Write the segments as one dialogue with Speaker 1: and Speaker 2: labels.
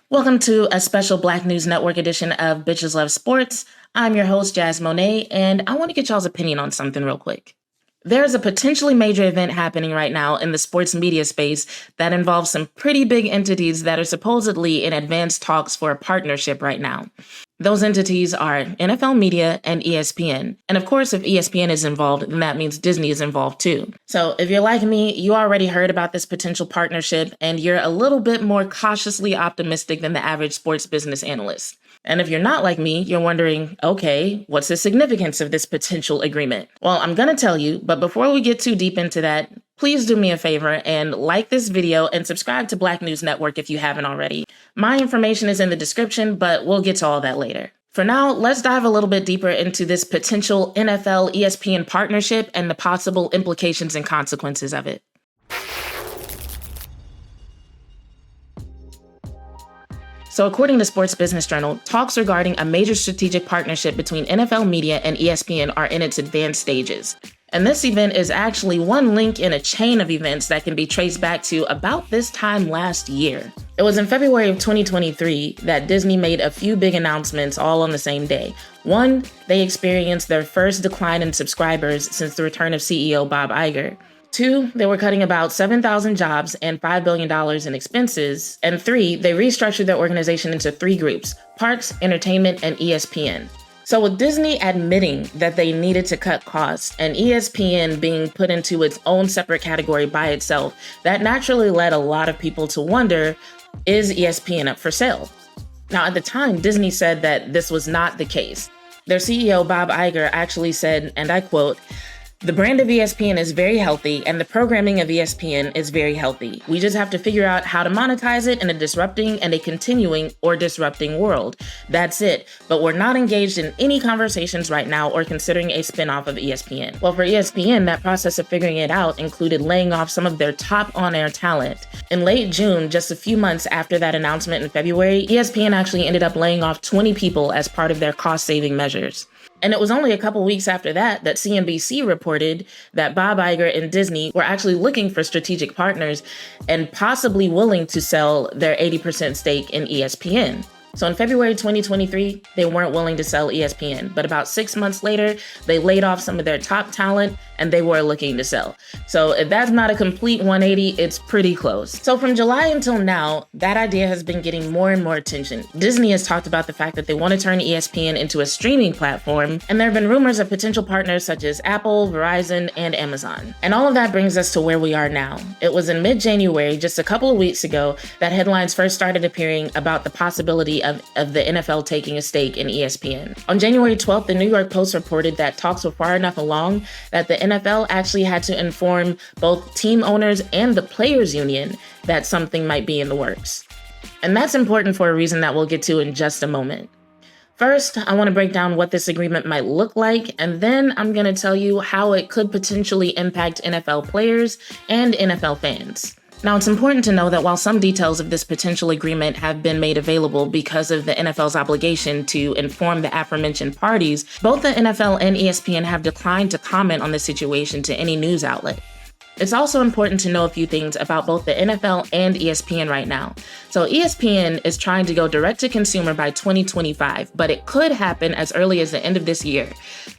Speaker 1: Welcome to a special Black News Network edition of Bitches Love Sports. I'm your host, Monet, and I want to get y'all's opinion on something real quick. There's a potentially major event happening right now in the sports media space that involves some pretty big entities that are supposedly in advanced talks for a partnership right now. Those entities are NFL Media and ESPN. And of course, if ESPN is involved, then that means Disney is involved too. So if you're like me, you already heard about this potential partnership and you're a little bit more cautiously optimistic than the average sports business analyst. And if you're not like me, you're wondering, okay, what's the significance of this potential agreement? Well, I'm going to tell you, but before we get too deep into that, please do me a favor and like this video and subscribe to Black News Network if you haven't already. My information is in the description, but we'll get to all that later. For now, let's dive a little bit deeper into this potential NFL ESPN partnership and the possible implications and consequences of it. So according to Sports Business Journal, talks regarding a major strategic partnership between NFL Media and ESPN are in its advanced stages. And this event is actually one link in a chain of events that can be traced back to about this time last year. It was in February of 2023 that Disney made a few big announcements all on the same day. One, they experienced their first decline in subscribers since the return of CEO Bob Iger. 2, they were cutting about 7,000 jobs and $5 billion in expenses. And 3, they restructured their organization into 3 groups: parks, entertainment, and ESPN. So with Disney admitting that they needed to cut costs and ESPN being put into its own separate category by itself, that naturally led a lot of people to wonder, is ESPN up for sale? Now, at the time, Disney said that this was not the case. Their CEO, Bob Iger, actually said, and I quote, "The brand of ESPN is very healthy and the programming of ESPN is very healthy. We just have to figure out how to monetize it in a disrupting and a continuing or disrupting world. That's it. But we're not engaged in any conversations right now or considering a spinoff of ESPN." Well, for ESPN, that process of figuring it out included laying off some of their top on-air talent. In late June, just a few months after that announcement in February, ESPN actually ended up laying off 20 people as part of their cost-saving measures. And it was only a couple weeks after that that CNBC reported that Bob Iger and Disney were actually looking for strategic partners and possibly willing to sell their 80% stake in ESPN. So in February 2023, they weren't willing to sell ESPN, but about 6 months later, they laid off some of their top talent and they were looking to sell. So if that's not a complete 180, it's pretty close. So from July until now, that idea has been getting more and more attention. Disney has talked about the fact that they want to turn ESPN into a streaming platform, and there have been rumors of potential partners such as Apple, Verizon, and Amazon. And all of that brings us to where we are now. It was in mid-January, just a couple of weeks ago, that headlines first started appearing about the possibility of the NFL taking a stake in ESPN. On January 12th, the New York Post reported that talks were far enough along that the NFL actually had to inform both team owners and the players' union that something might be in the works. And that's important for a reason that we'll get to in just a moment. First, I want to break down what this agreement might look like, and then I'm going to tell you how it could potentially impact NFL players and NFL fans. Now, it's important to know that while some details of this potential agreement have been made available because of the NFL's obligation to inform the aforementioned parties, both the NFL and ESPN have declined to comment on the situation to any news outlet. It's also important to know a few things about both the NFL and ESPN right now. So ESPN is trying to go direct to consumer by 2025, but it could happen as early as the end of this year.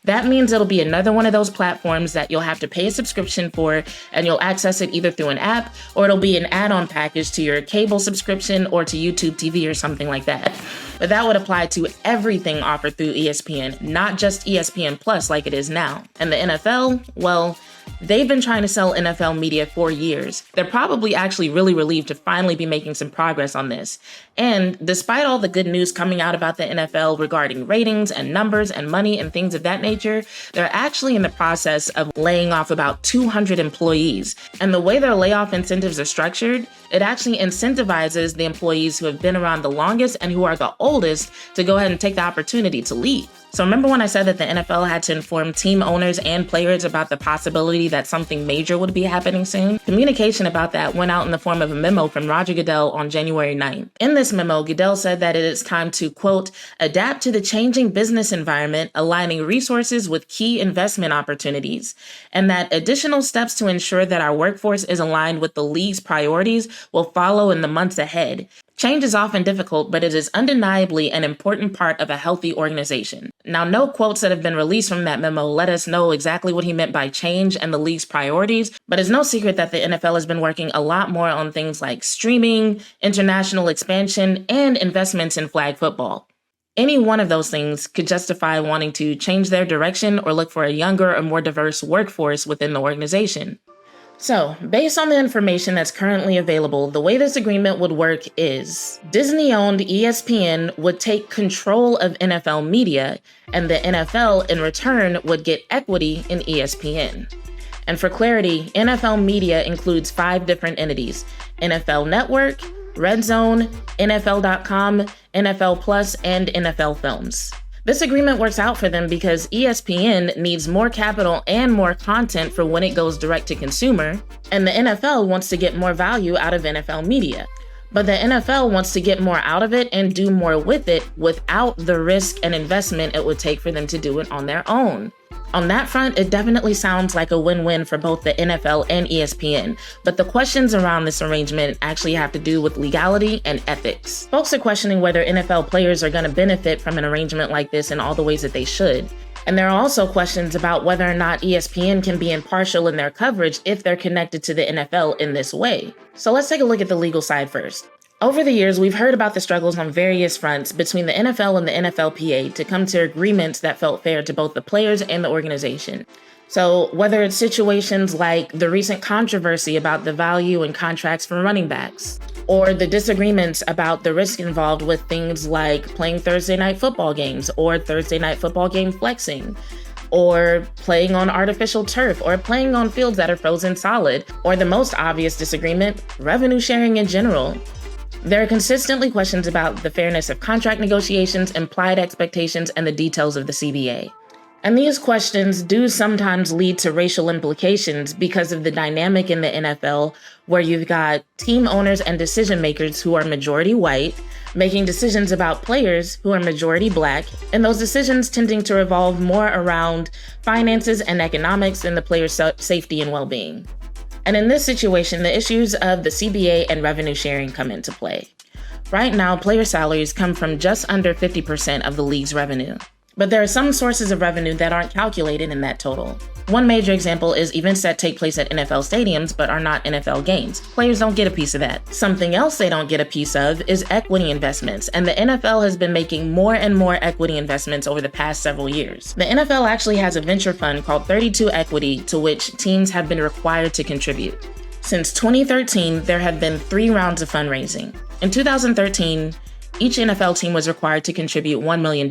Speaker 1: That means it'll be another one of those platforms that you'll have to pay a subscription for, and you'll access it either through an app or it'll be an add-on package to your cable subscription or to YouTube TV or something like that. But that would apply to everything offered through ESPN, not just ESPN Plus like it is now. And the NFL, well, they've been trying to sell NFL Media for years. They're probably actually really relieved to finally be making some progress on this. And despite all the good news coming out about the NFL regarding ratings and numbers and money and things of that nature, they're actually in the process of laying off about 200 employees. And the way their layoff incentives are structured, it actually incentivizes the employees who have been around the longest and who are the oldest to go ahead and take the opportunity to leave. So remember when I said that the NFL had to inform team owners and players about the possibility that something major would be happening soon? Communication about that went out in the form of a memo from Roger Goodell on January 9th. In this memo, Goodell said that it is time to, quote, adapt to the changing business environment, aligning resources with key investment opportunities, and that additional steps to ensure that our workforce is aligned with the league's priorities will follow in the months ahead. Change is often difficult, but it is undeniably an important part of a healthy organization. Now, no quotes that have been released from that memo let us know exactly what he meant by change and the league's priorities, but it's no secret that the NFL has been working a lot more on things like streaming, international expansion, and investments in flag football. Any one of those things could justify wanting to change their direction or look for a younger or more diverse workforce within the organization. So, based on the information that's currently available, the way this agreement would work is Disney-owned ESPN would take control of NFL Media, and the NFL, in return, would get equity in ESPN. And for clarity, NFL Media includes 5 different entities: NFL Network, Red Zone, NFL.com, NFL Plus, and NFL Films. This agreement works out for them because ESPN needs more capital and more content for when it goes direct to consumer, and the NFL wants to get more value out of NFL Media. But the NFL wants to get more out of it and do more with it without the risk and investment it would take for them to do it on their own. On that front, it definitely sounds like a win-win for both the NFL and ESPN, but the questions around this arrangement actually have to do with legality and ethics. Folks are questioning whether NFL players are going to benefit from an arrangement like this in all the ways that they should. And there are also questions about whether or not ESPN can be impartial in their coverage if they're connected to the NFL in this way. So let's take a look at the legal side first. Over the years, we've heard about the struggles on various fronts between the NFL and the NFLPA to come to agreements that felt fair to both the players and the organization. So whether it's situations like the recent controversy about the value and contracts for running backs, or the disagreements about the risk involved with things like playing Thursday night football games or Thursday night football game flexing, or playing on artificial turf, or playing on fields that are frozen solid, or the most obvious disagreement, revenue sharing in general. There are consistently questions about the fairness of contract negotiations, implied expectations, and the details of the CBA. And these questions do sometimes lead to racial implications because of the dynamic in the NFL, where you've got team owners and decision makers who are majority white, making decisions about players who are majority black, and those decisions tending to revolve more around finances and economics than the player's safety and well-being. And in this situation, the issues of the CBA and revenue sharing come into play. Right now, player salaries come from just under 50% of the league's revenue. But there are some sources of revenue that aren't calculated in that total. One major example is events that take place at NFL stadiums but are not NFL games. Players don't get a piece of that. Something else they don't get a piece of is equity investments, and the NFL has been making more and more equity investments over the past several years. The NFL actually has a venture fund called 32 Equity to which teams have been required to contribute. Since 2013, there have been 3 rounds of fundraising. In 2013, each NFL team was required to contribute $1 million.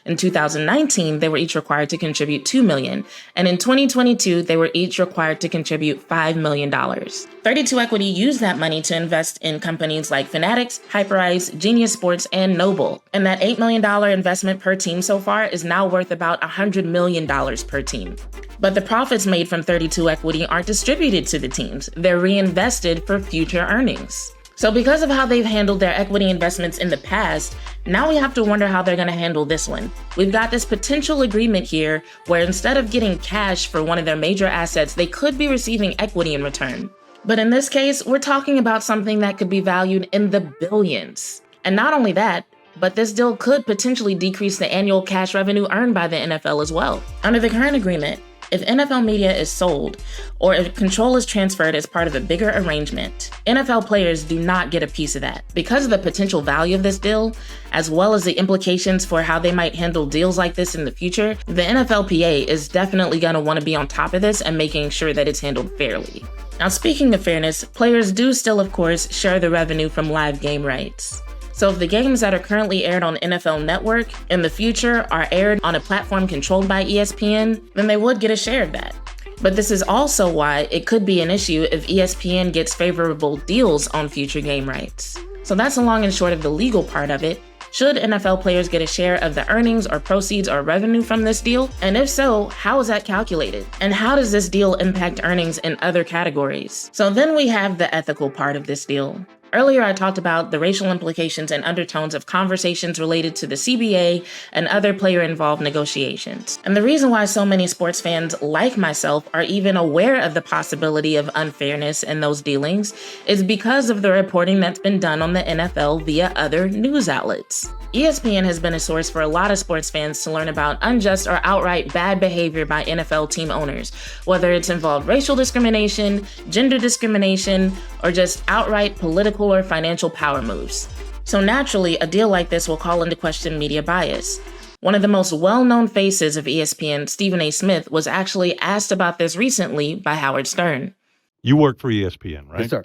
Speaker 1: In 2019, they were each required to contribute $2 million. And in 2022, they were each required to contribute $5 million. 32 Equity used that money to invest in companies like Fanatics, Hyperice, Genius Sports, and Noble. And that $8 million investment per team so far is now worth about $100 million per team. But the profits made from 32 Equity aren't distributed to the teams. They're reinvested for future earnings. So because of how they've handled their equity investments in the past, now we have to wonder how they're going to handle this one. We've got this potential agreement here where instead of getting cash for one of their major assets, they could be receiving equity in return. But in this case, we're talking about something that could be valued in the billions. And not only that, but this deal could potentially decrease the annual cash revenue earned by the NFL as well. Under the current agreement, if NFL Media is sold, or if control is transferred as part of a bigger arrangement, NFL players do not get a piece of that. Because of the potential value of this deal, as well as the implications for how they might handle deals like this in the future, the NFLPA is definitely going to want to be on top of this and making sure that it's handled fairly. Now, speaking of fairness, players do still, of course, share the revenue from live game rights. So if the games that are currently aired on NFL Network in the future are aired on a platform controlled by ESPN, then they would get a share of that. But this is also why it could be an issue if ESPN gets favorable deals on future game rights. So that's the long and short of the legal part of it. Should NFL players get a share of the earnings or proceeds or revenue from this deal? And if so, how is that calculated? And how does this deal impact earnings in other categories? So then we have the ethical part of this deal. Earlier, I talked about the racial implications and undertones of conversations related to the CBA and other player-involved negotiations. And the reason why so many sports fans like myself are even aware of the possibility of unfairness in those dealings is because of the reporting that's been done on the NFL via other news outlets. ESPN has been a source for a lot of sports fans to learn about unjust or outright bad behavior by NFL team owners, whether it's involved racial discrimination, gender discrimination, or just outright political or financial power moves. So naturally, a deal like this will call into question media bias. One of the most well-known faces of ESPN, Stephen A. Smith, was actually asked about this recently by Howard Stern.
Speaker 2: You work for ESPN, right?
Speaker 3: Yes, sir.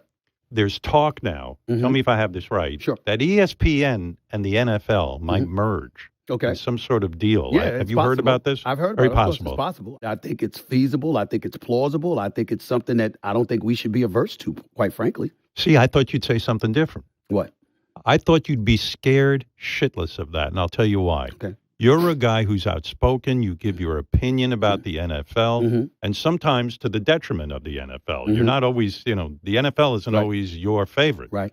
Speaker 2: There's talk now, tell me if I have this right,
Speaker 3: Sure.
Speaker 2: that ESPN and the NFL might merge in some sort of deal.
Speaker 3: Yeah,
Speaker 2: have you heard about this?
Speaker 3: I've heard about
Speaker 2: Very
Speaker 3: it. Of course,
Speaker 2: possible.
Speaker 3: it's possible. I think it's feasible. I think it's plausible. I think it's something that I don't think we should be averse to, quite frankly.
Speaker 2: See, I thought you'd say something different.
Speaker 3: What?
Speaker 2: I thought you'd be scared shitless of that, and I'll tell you why.
Speaker 3: Okay.
Speaker 2: You're a guy who's outspoken. You give your opinion about the NFL, and sometimes to the detriment of the NFL. You're not always, the NFL isn't always your favorite.
Speaker 3: Right.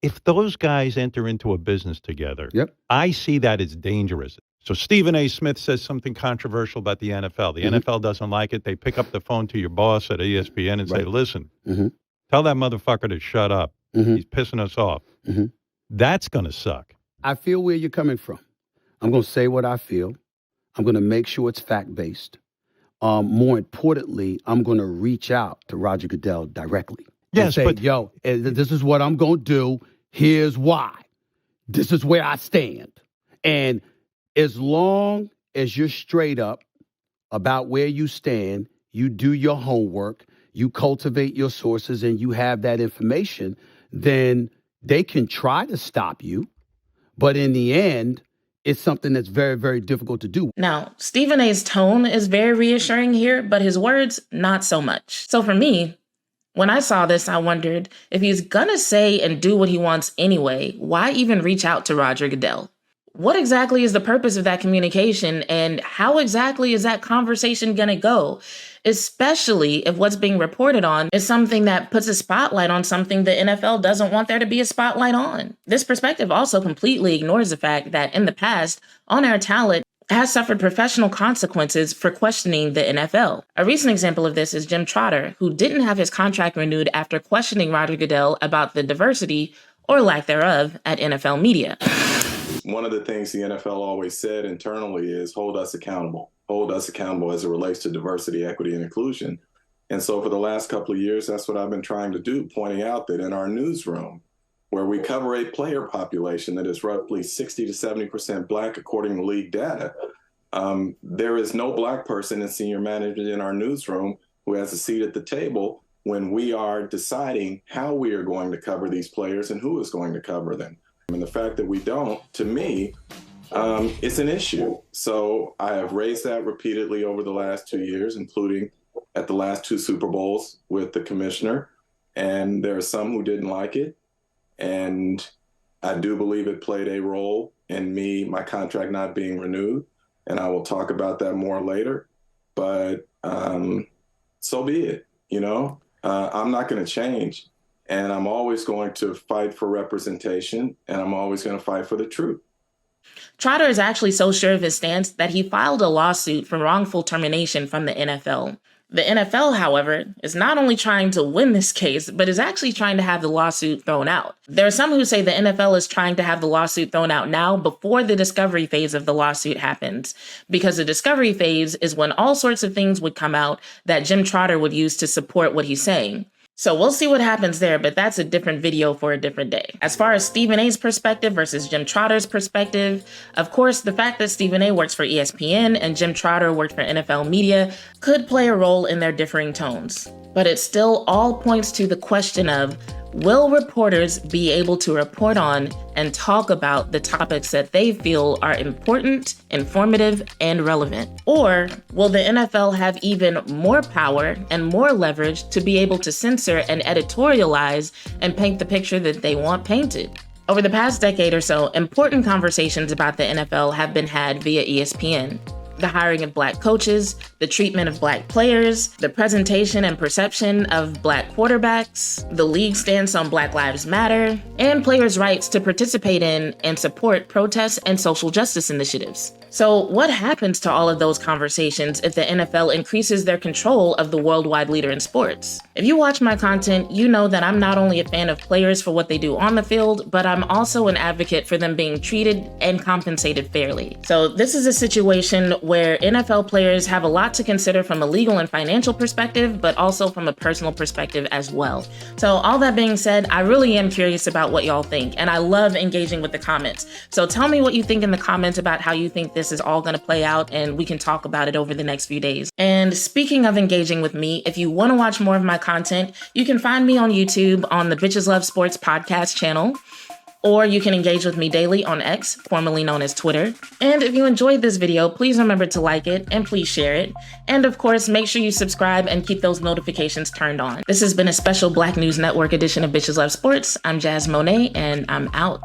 Speaker 2: If those guys enter into a business together,
Speaker 3: Yep.
Speaker 2: I see that as dangerous. So Stephen A. Smith says something controversial about the NFL. The NFL doesn't like it. They pick up the phone to your boss at ESPN and say, listen, tell that motherfucker to shut up. He's pissing us off. That's going to suck.
Speaker 3: I feel where you're coming from. I'm going to say what I feel. I'm going to make sure it's fact-based. More importantly, I'm going to reach out to Roger Goodell directly.
Speaker 2: Yes,
Speaker 3: and say,
Speaker 2: but
Speaker 3: yo, this is what I'm going to do. Here's why. This is where I stand. And as long as you're straight up about where you stand, you do your homework, you cultivate your sources, and you have that information, then they can try to stop you. But in the end, it's something that's very, very difficult to do.
Speaker 1: Now, Stephen A's tone is very reassuring here, but his words, not so much. So for me, when I saw this, I wondered, if he's gonna say and do what he wants anyway, why even reach out to Roger Goodell? What exactly is the purpose of that communication, and how exactly is that conversation gonna go? Especially if what's being reported on is something that puts a spotlight on something the NFL doesn't want there to be a spotlight on. This perspective also completely ignores the fact that in the past, on-air talent has suffered professional consequences for questioning the NFL. A recent example of this is Jim Trotter, who didn't have his contract renewed after questioning Roger Goodell about the diversity, or lack thereof, at NFL Media.
Speaker 4: One of the things the NFL always said internally is hold us accountable. Hold us accountable as it relates to diversity, equity, and inclusion. And so for the last couple of years, that's what I've been trying to do, pointing out that in our newsroom, where we cover a player population that is roughly 60 to 70% Black, according to league data, there is no Black person in senior management in our newsroom who has a seat at the table when we are deciding how we are going to cover these players and who is going to cover them. And the fact that we don't, to me, it's an issue. So I have raised that repeatedly over the last 2 years, including at the last 2 Super Bowls with the commissioner. And there are some who didn't like it. And I do believe it played a role in my contract not being renewed. And I will talk about that more later. But so be it, I'm not going to change. And I'm always going to fight for representation, and I'm always going to fight for the truth.
Speaker 1: Trotter is actually so sure of his stance that he filed a lawsuit for wrongful termination from the NFL. The NFL, however, is not only trying to win this case, but is actually trying to have the lawsuit thrown out. There are some who say the NFL is trying to have the lawsuit thrown out now before the discovery phase of the lawsuit happens, because the discovery phase is when all sorts of things would come out that Jim Trotter would use to support what he's saying. So we'll see what happens there, but that's a different video for a different day. As far as Stephen A's perspective versus Jim Trotter's perspective, of course, the fact that Stephen A works for ESPN and Jim Trotter worked for NFL Media could play a role in their differing tones. But it still all points to the question of, will reporters be able to report on and talk about the topics that they feel are important, informative, and relevant? Or will the NFL have even more power and more leverage to be able to censor and editorialize and paint the picture that they want painted? Over the past decade or so, important conversations about the NFL have been had via ESPN. the hiring of Black coaches, the treatment of Black players, the presentation and perception of Black quarterbacks, the league stance on Black Lives Matter, and players' rights to participate in and support protests and social justice initiatives. So what happens to all of those conversations if the NFL increases their control of the worldwide leader in sports? If you watch my content, you know that I'm not only a fan of players for what they do on the field, but I'm also an advocate for them being treated and compensated fairly. So this is a situation where NFL players have a lot to consider from a legal and financial perspective, but also from a personal perspective as well. So all that being said, I really am curious about what y'all think, and I love engaging with the comments. So tell me what you think in the comments about how you think this is all going to play out, and we can talk about it over the next few days. And speaking of engaging with me, if you want to watch more of my content, you can find me on YouTube on the Bitches Love Sports podcast channel, or you can engage with me daily on X, formerly known as Twitter. And if you enjoyed this video, please remember to like it and please share it. And of course, make sure you subscribe and keep those notifications turned on. This has been a special Black News Network edition of Bitches Love Sports. I'm Jazz Monet, and I'm out.